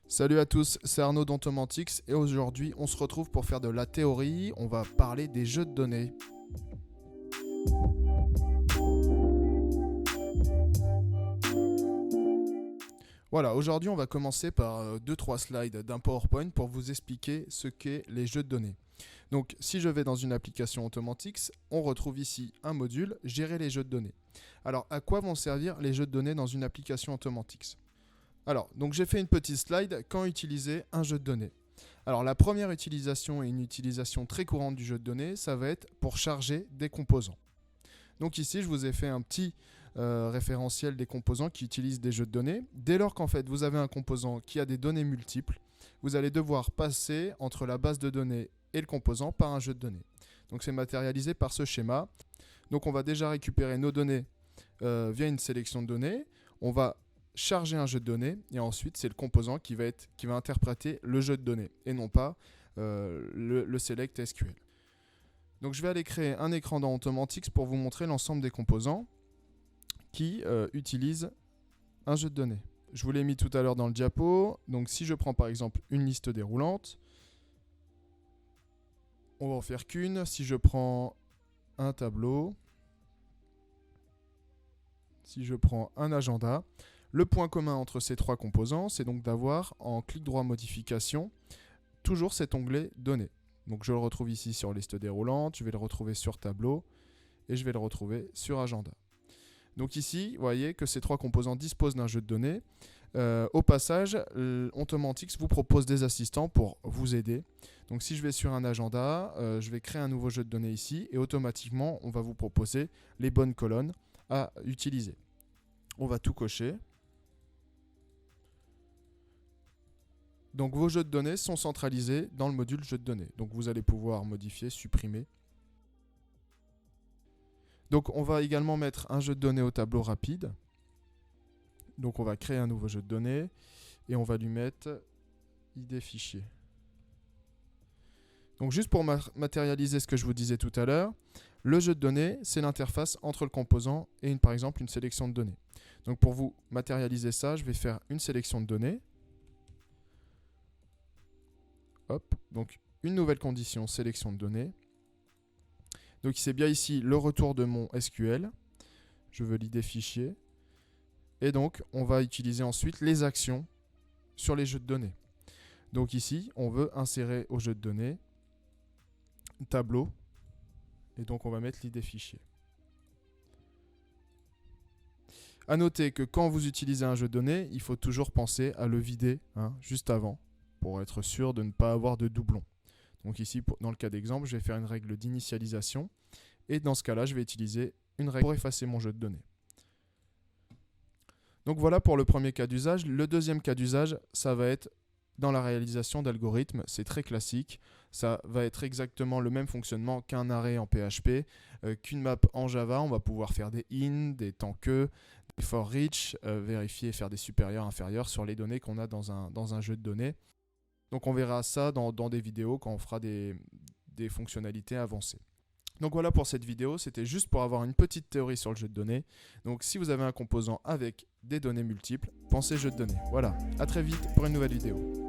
Salut à tous, c'est Arnaud d'Ontomantix et aujourd'hui on se retrouve pour faire de la théorie, on va parler des jeux de données. Voilà, aujourd'hui on va commencer par 2-3 slides d'un PowerPoint pour vous expliquer ce qu'est les jeux de données. Donc si je vais dans une application Automantix, on retrouve ici un module, gérer les jeux de données. Alors à quoi vont servir les jeux de données dans une application Automantix ? Alors, donc j'ai fait une petite slide quand utiliser un jeu de données. Alors la première utilisation et une utilisation très courante du jeu de données, ça va être pour charger des composants. Donc ici, je vous ai fait un petit référentiel des composants qui utilisent des jeux de données. Dès lors qu'en fait vous avez un composant qui a des données multiples, vous allez devoir passer entre la base de données et le composant par un jeu de données. Donc c'est matérialisé par ce schéma. Donc on va déjà récupérer nos données via une sélection de données. On va charger un jeu de données et ensuite c'est le composant qui va interpréter le jeu de données et non pas le select SQL. Donc je vais aller créer un écran dans Automantix pour vous montrer l'ensemble des composants qui utilisent un jeu de données. Je vous l'ai mis tout à l'heure dans le diapo. Donc si je prends par exemple une liste déroulante, on va en faire qu'une. Si je prends un tableau, si je prends un agenda, le point commun entre ces trois composants, c'est donc d'avoir en clic droit modification toujours cet onglet données. Donc je le retrouve ici sur liste déroulante, je vais le retrouver sur tableau et je vais le retrouver sur agenda. Donc ici, vous voyez que ces trois composants disposent d'un jeu de données. Au passage, Automantix vous propose des assistants pour vous aider. Donc si je vais sur un agenda, je vais créer un nouveau jeu de données ici et automatiquement, on va vous proposer les bonnes colonnes à utiliser. On va tout cocher. Donc vos jeux de données sont centralisés dans le module jeux de données. Donc vous allez pouvoir modifier, supprimer. Donc on va également mettre un jeu de données au tableau rapide. Donc on va créer un nouveau jeu de données et on va lui mettre ID fichier. Donc juste pour matérialiser ce que je vous disais tout à l'heure, le jeu de données, c'est l'interface entre le composant et par exemple une sélection de données. Donc pour vous matérialiser ça, je vais faire une sélection de données. Hop, donc une nouvelle condition, sélection de données. Donc c'est bien ici le retour de mon SQL. Je veux l'ID fichier. Et donc on va utiliser ensuite les actions sur les jeux de données. Donc ici, on veut insérer au jeu de données tableau. Et donc on va mettre l'ID fichier. A noter que quand vous utilisez un jeu de données, il faut toujours penser à le vider juste avant, pour être sûr de ne pas avoir de doublons. Donc ici, dans le cas d'exemple, je vais faire une règle d'initialisation. Et dans ce cas-là, je vais utiliser une règle pour effacer mon jeu de données. Donc voilà pour le premier cas d'usage. Le deuxième cas d'usage, ça va être dans la réalisation d'algorithmes. C'est très classique. Ça va être exactement le même fonctionnement qu'un array en PHP, qu'une map en Java. On va pouvoir faire des in, des tant que, des for each, vérifier et faire des supérieurs, inférieurs sur les données qu'on a dans un jeu de données. Donc on verra ça dans des vidéos quand on fera des fonctionnalités avancées. Donc voilà pour cette vidéo, c'était juste pour avoir une petite théorie sur le jeu de données. Donc si vous avez un composant avec des données multiples, pensez jeu de données. Voilà, à très vite pour une nouvelle vidéo.